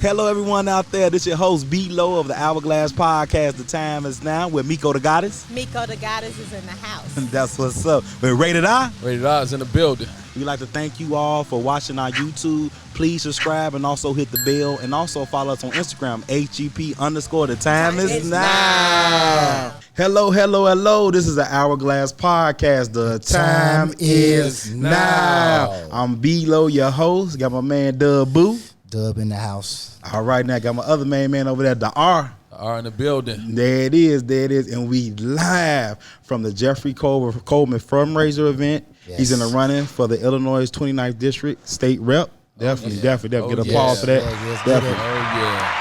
Hello, everyone out there. This is your host, B-Lo of the Hourglass Podcast. The time is now with Miko the Goddess. Miko the Goddess is in the house. That's what's up. We're Rated I. Rated I is in the building. We'd like to thank you all for watching our YouTube. Please subscribe and also hit the bell. And also follow us on Instagram, HGP_. The time is now. Hello. This is the Hourglass Podcast. The time is now. I'm B-Lo, your host. Got my man, Dub Boo. Dub in the house. All right, now got my other main man over there, the R. The R in the building. There it is. And we live from the Jeffery Coleman fundraiser event. Yes. He's in the running for the Illinois 29th District State Rep. Definitely. Get applause for that. Yes, definitely. Oh, yeah.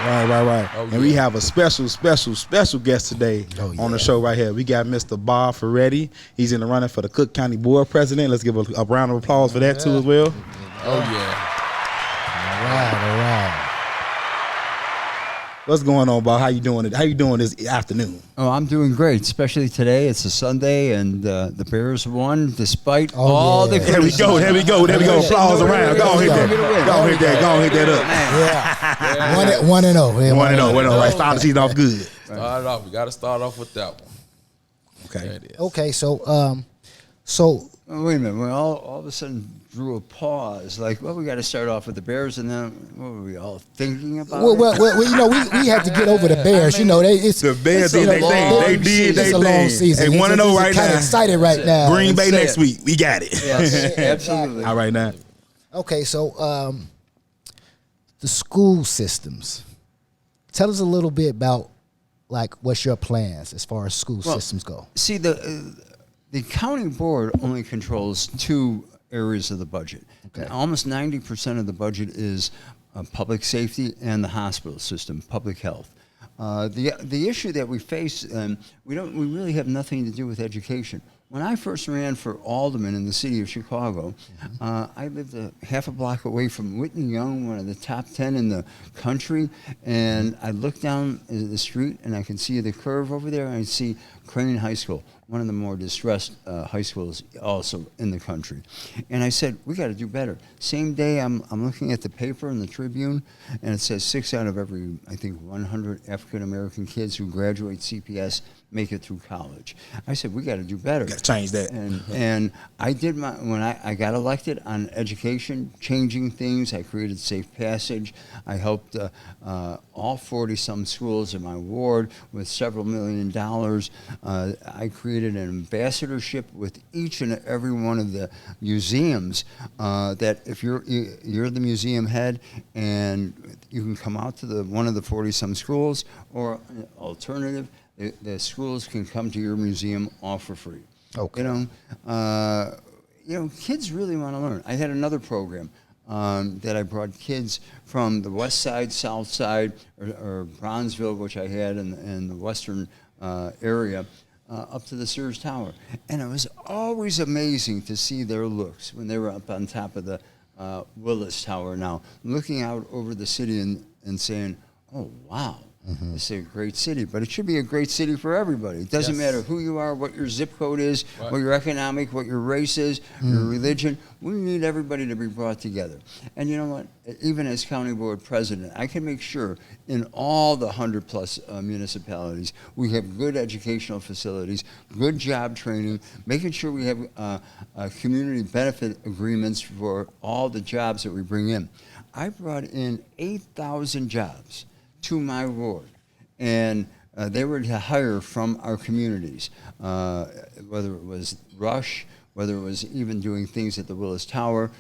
Right. Oh, and we have a special guest today on the show right here. We got Mr. Bob Fioretti. He's in the running for the Cook County Board President. Let's give a round of applause for that too as well. Oh, yeah. All right. What's going on, Bob? How you doing this afternoon? Oh, I'm doing great, especially today. It's a Sunday, and the Bears won despite all the criticism. Here we go. Applause around. Go hit that up. Yeah. 1-0. 1-0. Right, start the season off good. We got to start off with that one. Okay, so wait a minute. We all of a sudden drew a pause. Like, well, we got to start off with the Bears, and then what were we all thinking about? Well, you know, we had to get over the Bears. You know, the Bears did their thing. It's a long season. They 1-0 right now. Kind of excited right now. Green Bay next week. We got it. Yes, absolutely. All right now. Okay, so the school systems. Tell us a little bit about like what's your plans as far as school systems go. See, the county board only controls two areas of the budget. Okay. Almost 90% of the budget is public safety and the hospital system, public health. The issue that we face, we really have nothing to do with education. When I first ran for alderman in the city of Chicago, I lived half a block away from Whitney Young, one of the top 10 in the country, and I looked down the street and I can see the curve over there, and I see Crane High School, one of the more distressed high schools also in the country. And I said, we got to do better. Same day, I'm looking at the paper in the Tribune, and it says 6 out of every, I think, 100 African-American kids who graduate CPS make it through college. I said, we got to do better. Got to change that. And I did when I got elected on education, changing things. I created Safe Passage. I helped all 40-some schools in my ward with several $1 million. I created an ambassadorship with each and every one of the museums that if you're the museum head and you can come out to one of the 40-some schools, or alternative, the schools can come to your museum all for free. Okay. Kids really want to learn. I had another program that I brought kids from the west side, south side, or Bronzeville, which I had in the western area, up to the Sears Tower. And it was always amazing to see their looks when they were up on top of the Willis Tower now, looking out over the city and saying, oh, wow. Mm-hmm. It's a great city, but it should be a great city for everybody. It doesn't matter who you are, what your zip code is, what your economic, what your race is, your religion. We need everybody to be brought together. And you know what? Even as county board president, I can make sure in all the 100-plus municipalities, we have good educational facilities, good job training, making sure we have community benefit agreements for all the jobs that we bring in. I brought in 8,000 jobs to my ward, and they were to hire from our communities, whether it was Rush, whether it was even doing things at the Willis Tower,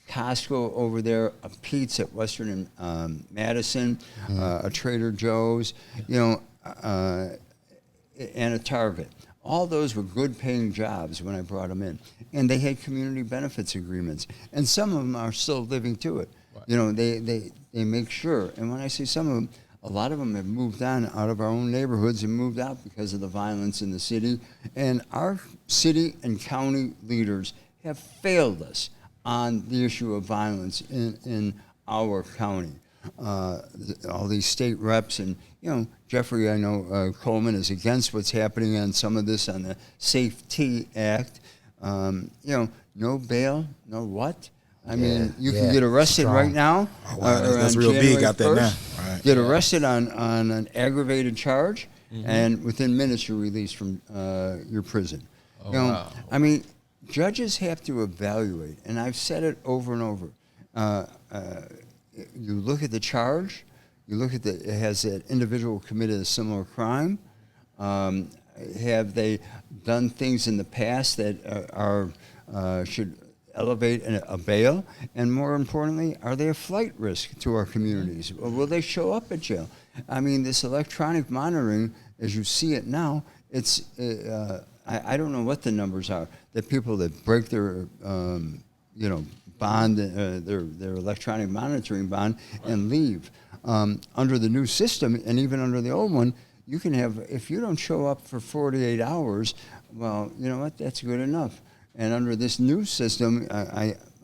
Costco over there, a Pete's at Western and Madison, a Trader Joe's, and a Target. All those were good paying jobs when I brought them in, and they had community benefits agreements, and some of them are still living to it. Right. They make sure, and when I say some of them, a lot of them have moved on out of our own neighborhoods and moved out because of the violence in the city. And our city and county leaders have failed us on the issue of violence in our county. All these state reps and, Jeffery, I know Coleman is against what's happening on some of this on the Safety Act. No bail, no what? I mean, you yeah, can get arrested strong. right now. Oh, wow, or that's on real big January out there now. 1st, Right. Get arrested on an aggravated charge, and within minutes you're released from your prison. Oh, You know, wow. I mean, judges have to evaluate, and I've said it over and over. You look at the charge, you look at has that individual committed a similar crime? Have they done things in the past that should elevate a bail? And more importantly, are they a flight risk to our communities? Or will they show up at jail? I mean, this electronic monitoring, as you see it now, it's I don't know what the numbers are. The people that break their bond, their electronic monitoring bond, and leave. Under the new system, and even under the old one, you can have, if you don't show up for 48 hours, well, you know what, that's good enough. And under this new system,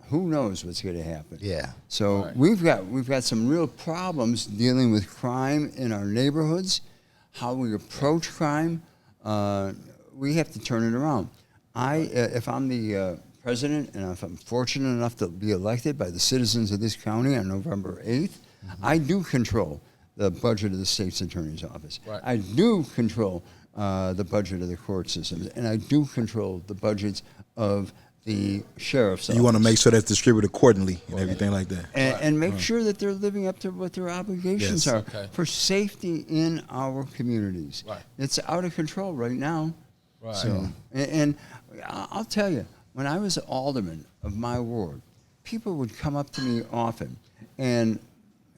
who knows what's going to happen? Yeah. So we've got some real problems dealing with crime in our neighborhoods, how we approach crime. We have to turn it around. If I'm the president, and if I'm fortunate enough to be elected by the citizens of this county on November 8th, I do control the budget of the state's attorney's office. Right. I do control the budget of the court systems, and I do control the budgets of the sheriff's office. You want to make sure that's distributed accordingly and everything like that. And make sure that they're living up to what their obligations are Okay. for safety in our communities. Right. It's out of control right now. Right. So, and I'll tell you, when I was alderman of my ward, people would come up to me often and,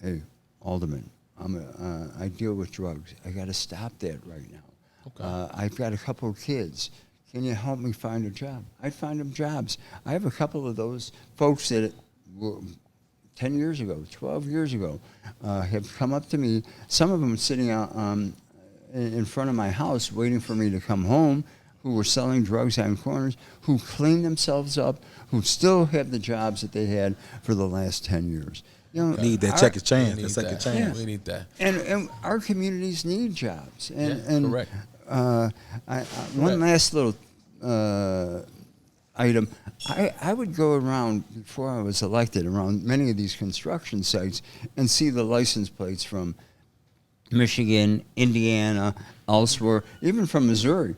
hey, alderman, I deal with drugs. I got to stop that right now. Okay. I've got a couple of kids. Can you help me find a job? I'd find them jobs. I have a couple of those folks that were 10 years ago, 12 years ago, have come up to me. Some of them sitting out in front of my house waiting for me to come home, who were selling drugs on corners, who cleaned themselves up, who still have the jobs that they had for the last 10 years. You know, Need that second chance, that second chance. We need that. and our communities need jobs. And, Yeah, and correct. One last little item. I would go around, before I was elected, around many of these construction sites and see the license plates from Michigan, Indiana, elsewhere, even from Missouri,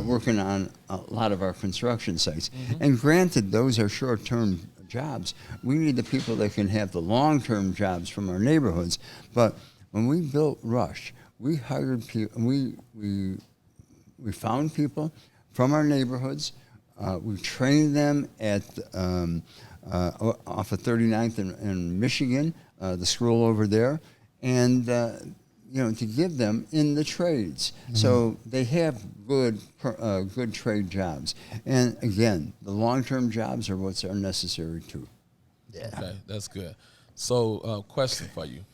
working on a lot of our construction sites. And granted, those are short-term jobs. We need the people that can have the long-term jobs from our neighborhoods. But when we built Rush, we hired people. We found people from our neighborhoods. We trained them at off of 39th in Michigan, the school over there, and to give them in the trades, so they have good trade jobs. And again, the long-term jobs are what's necessary too. Yeah. Okay, that's good. So, question for you: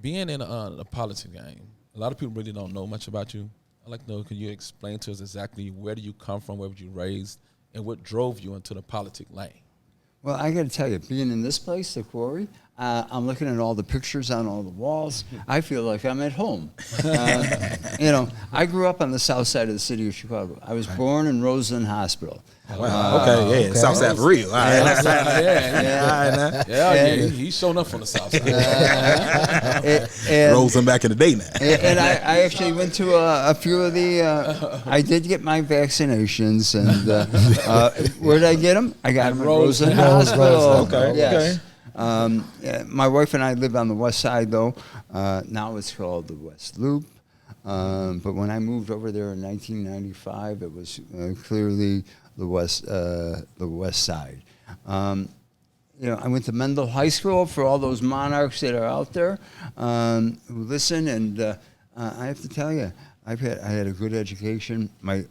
being in a politics game, a lot of people really don't know much about you. I'd like to know, can you explain to us exactly where do you come from, where were you raised, and what drove you into the politic lane? Well, I got to tell you, being in this place, the Quarry, I'm looking at all the pictures on all the walls. I feel like I'm at home. I grew up on the south side of the city of Chicago. I was born in Roseland Hospital. Wow. Okay, yeah, Southside for real. All right. Yeah, he's showing up from the south side. Roseland back in the day now. And I actually went to a few of the. I did get my vaccinations, and where did I get them? I got them at Roseland Hospital. Okay, yes. My wife and I live on the west side, though. Now it's called the West Loop. But when I moved over there in 1995, it was clearly the west side. I went to Mendel High School, for all those monarchs that are out there who listen. And I have to tell you, I had a good education. My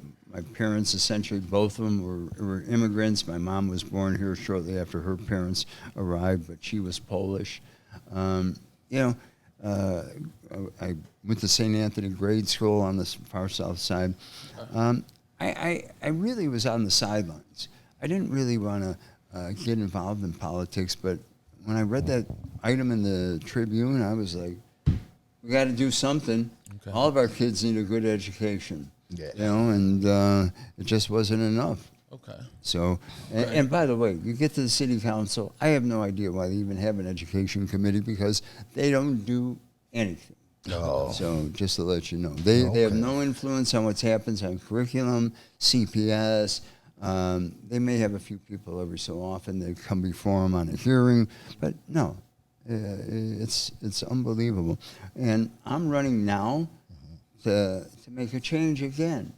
parents, essentially, both of them were immigrants. My mom was born here shortly after her parents arrived, but she was Polish. I went to St. Anthony Grade School on the far south side. I really was on the sidelines. I didn't really want to get involved in politics, but when I read that item in the Tribune, I was like, we got to do something. Okay. All of our kids need a good education. Yeah. And it just wasn't enough. Okay. So, and by the way, you get to the city council, I have no idea why they even have an education committee because they don't do anything. Oh. So just to let you know, they have no influence on what happens on curriculum, CPS. They may have a few people every so often that come before them on a hearing, but no, it's unbelievable. And I'm running now to make a change again.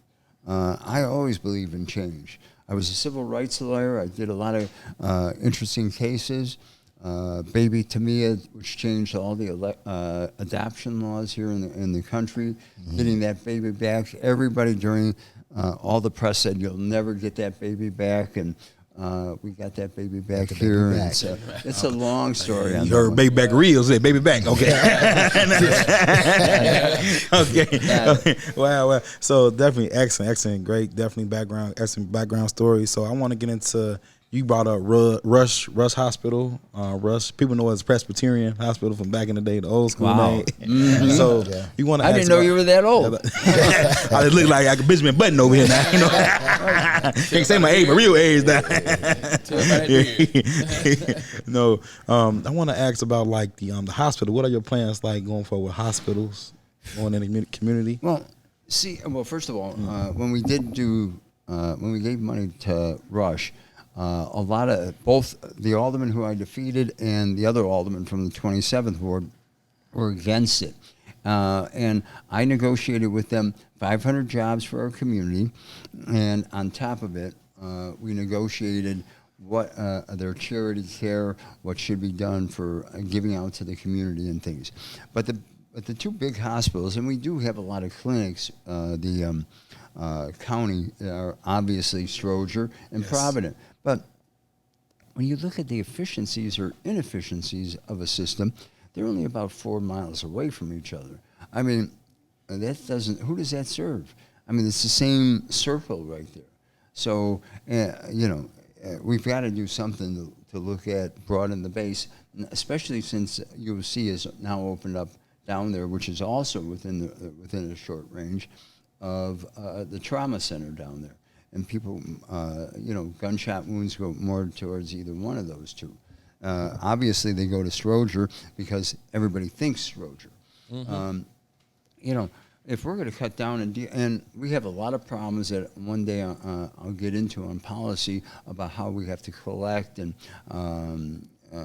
I always believe in change. I was a civil rights lawyer. I did a lot of interesting cases. Baby Tamia, which changed all the adoption laws here in the country, getting that baby back. Everybody during all the press said, you'll never get that baby back, and we got that baby back here. back. It's a long story. You heard baby back real, say baby back. Okay. Okay. Wow. So definitely excellent, great, definitely excellent background story. So I want to get into. You brought up Rush Hospital. Rush, people know it as Presbyterian Hospital from back in the day, the old school name. So you want to? I didn't know you were that old. I look like a Benjamin Button over here now. You know, can't say my age, my real age now. No, I want to ask about like the hospital. What are your plans like going forward with hospitals, going in the community? Well, first of all, when we did when we gave money to Rush. A lot of both the alderman who I defeated and the other alderman from the 27th ward were against it. And I negotiated with them 500 jobs for our community. And on top of it, we negotiated what their charity care, what should be done for giving out to the community and things. But the two big hospitals, and we do have a lot of clinics, the county are obviously Stroger and Provident. But when you look at the efficiencies or inefficiencies of a system, they're only about 4 miles away from each other. I mean, who does that serve? I mean, it's the same circle right there. So, we've got to do something to look at, broaden the base, especially since UC is now opened up down there, which is also within a short range of the trauma center down there. And people, gunshot wounds go more towards either one of those two. Obviously, they go to Stroger because everybody thinks Stroger. If we're going to cut down and we have a lot of problems that one day I'll get into on policy about how we have to collect and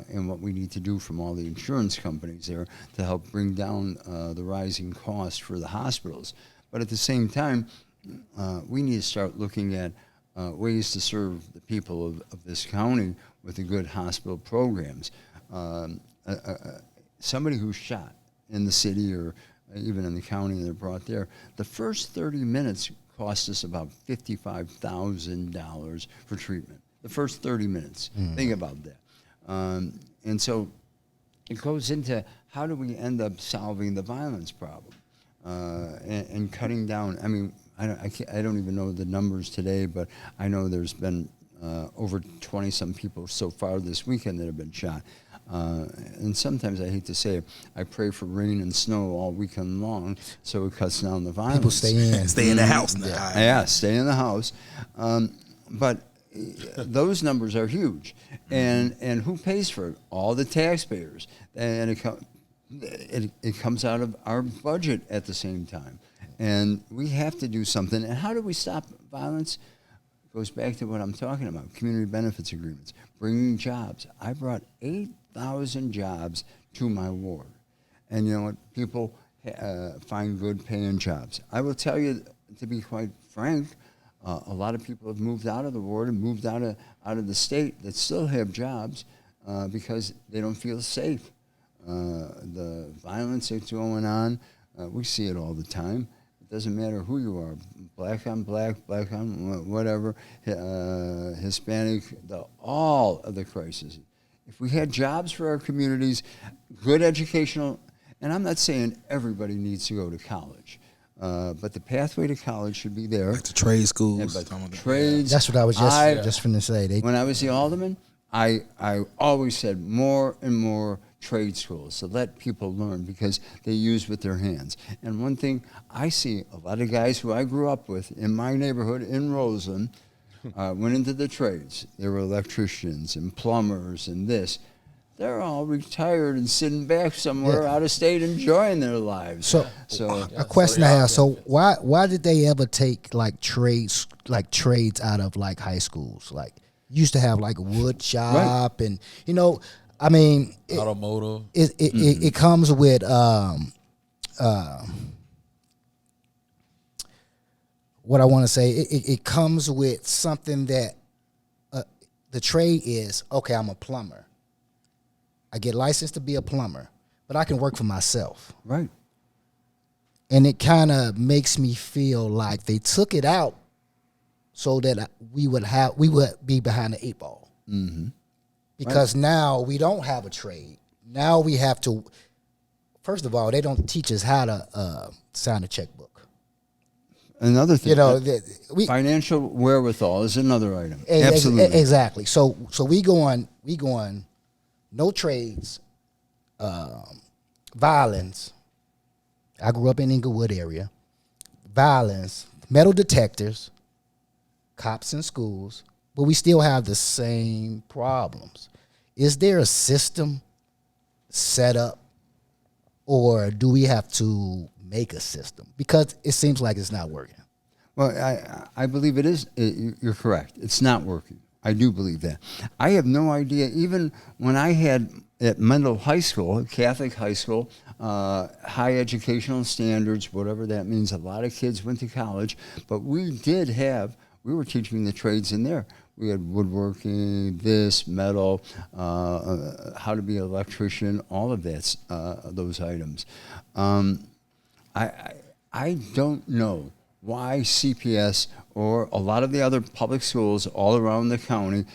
what we need to do from all the insurance companies there to help bring down the rising costs for the hospitals. But at the same time, we need to start looking at ways to serve the people of this county with the good hospital programs. Somebody who's shot in the city or even in the county and they're brought there, the first 30 minutes cost us about $55,000 for treatment. The first 30 minutes. Think about that. And so it goes into how do we end up solving the violence problem and cutting down. I mean, I don't even know the numbers today, but I know there's been over 20-some people so far this weekend that have been shot. And sometimes I hate to say it, I pray for rain and snow all weekend long so it cuts down the violence. People stay in the house now. Yeah, stay in the house. But those numbers are huge. And who pays for it? All the taxpayers. And it comes out of our budget at the same time. And we have to do something. And how do we stop violence? It goes back to what I'm talking about, community benefits agreements, bringing jobs. I brought 8,000 jobs to my ward. And you know what? People find good paying jobs. I will tell you, to be quite frank, a lot of people have moved out of the ward and moved out of the state that still have jobs because they don't feel safe. The violence that's going on, we see it all the time. It doesn't matter who you are, black on black, black on whatever, Hispanic, all of the crises. If we had jobs for our communities, good educational, and I'm not saying everybody needs to go to college, but the pathway to college should be there. Like the trade schools. Trades. That's what I was just finna say. When I was the alderman, I always said more and more trade schools to let people learn because they use with their hands. And one thing I see, a lot of guys who I grew up with in my neighborhood in Roseland went into the trades. They were electricians and plumbers and this. They're all retired and sitting back somewhere out of state enjoying their lives. So a question I have. So why did they ever take like trades out of like high schools? Like used to have like a wood shop and I mean automotive. It comes with what I want to say. It comes with something that the trade is, okay, I'm a plumber. I get licensed to be a plumber, but I can work for myself. Right. And it kind of makes me feel like they took it out so that we would be behind the 8 ball. Mm-hmm. Because now we don't have a trade. Now we have to, first of all, they don't teach us how to sign a checkbook. Another thing, financial wherewithal is another item. Absolutely. Exactly. So we going no trades, violence. I grew up in Inglewood area. Violence, metal detectors, cops in schools, but we still have the same problems. Is there a system set up, or do we have to make a system? Because it seems like it's not working. Well, I believe it is. You're correct. It's not working. I do believe that. I have no idea. Even when I had at Mendel High School, Catholic high school, high educational standards, whatever that means, a lot of kids went to college, but we were teaching the trades in there. We had woodworking, metal, how to be an electrician, all of that, those items. I don't know why CPS or a lot of the other public schools all around the county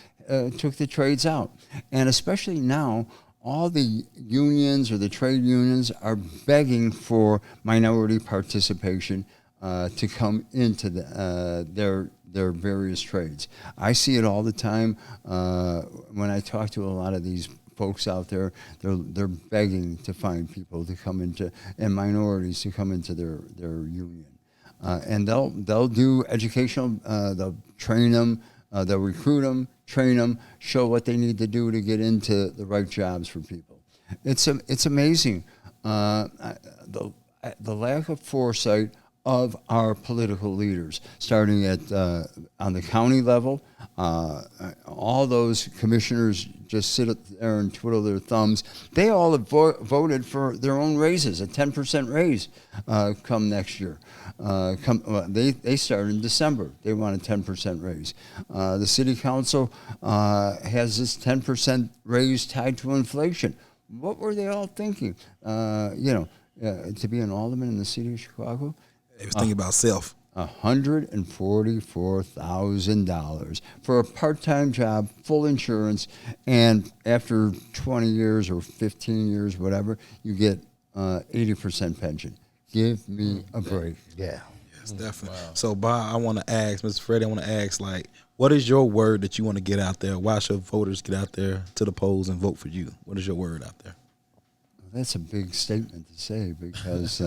took the trades out. And especially now, all the unions or the trade unions are begging for minority participation to come into their various trades. I see it all the time when I talk to a lot of these folks out there. They're begging to find people to come into, and minorities to come into their union. And they'll do educational, they'll train them, they'll recruit them, train them, show what they need to do to get into the right jobs for people. It's amazing the lack of foresight of our political leaders, starting at on the county level. All those commissioners just sit there and twiddle their thumbs. They all have voted for their own raises, a 10% raise come next year. They started in December. They want a 10% raise. The city council has this 10% raise tied to inflation. What were they all thinking? To be an alderman in the city of Chicago? They was thinking about self. $144,000 for a part-time job, full insurance, and after 20 years or 15 years, whatever, you get 80% pension. Give me a break. Yeah. Yes, definitely. Wow. So, Bob, I want to ask, Mr. Freddie, I want to ask, what is your word that you want to get out there? Why should voters get out there to the polls and vote for you? What is your word out there? That's a big statement to say because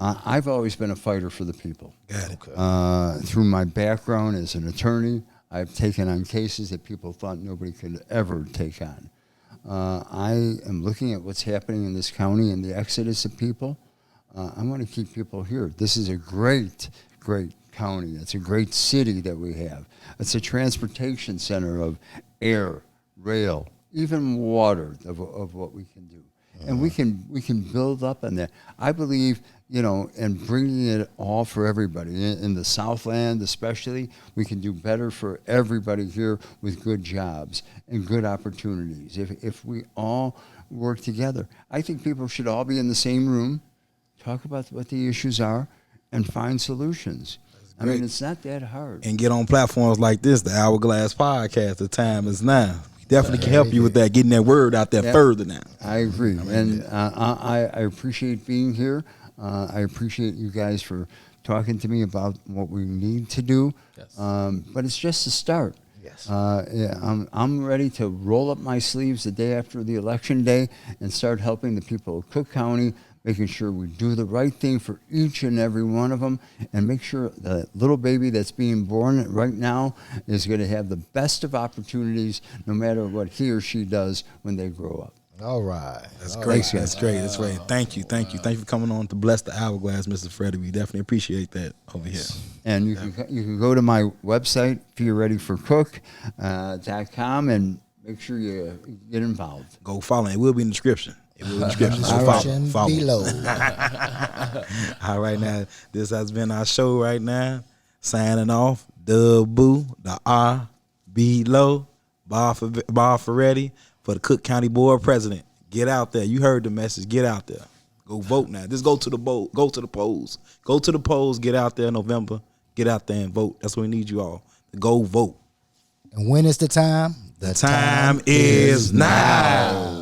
I've always been a fighter for the people. Got it. Okay. Through my background as an attorney, I've taken on cases that people thought nobody could ever take on. I am looking at what's happening in this county and the exodus of people. I want to keep people here. This is a great, great county. It's a great city that we have. It's a transportation center of air, rail, even water of what we can do. And we can build up on that. I believe, and bringing it all for everybody. In the Southland especially, we can do better for everybody here with good jobs and good opportunities. If we all work together. I think people should all be in the same room, talk about what the issues are, and find solutions. I mean, it's not that hard. And get on platforms like this, the Hourglass podcast, The Time Is Now. Definitely can help you with that, getting that word out there further now. I agree. I appreciate being here. I appreciate you guys for talking to me about what we need to do. Yes. But it's just a start. Yes. I'm ready to roll up my sleeves the day after the election day and start helping the people of Cook County making sure we do the right thing for each and every one of them, and make sure the little baby that's being born right now is going to have the best of opportunities no matter what he or she does when they grow up. All right. That's All great. right. That's great. That's great. Thank you. Thank you for coming on to bless the Hourglass, Mr. Freddie. We definitely appreciate that over here. And you can go to my website, FiorettiForCook.com, and make sure you get involved. Go follow. It will be in the description. It will be in the description. So follow. Below. All right, now, this has been our show right now. Signing off, Dub Boo, the R, Below, Bob Fioretti for the Cook County Board President. Get out there. You heard the message. Get out there. Go vote now. Just go to the polls. Go to the polls. Go to the polls. Get out there in November. Get out there and vote. That's what we need you all to go vote. And when is the time? The time is now.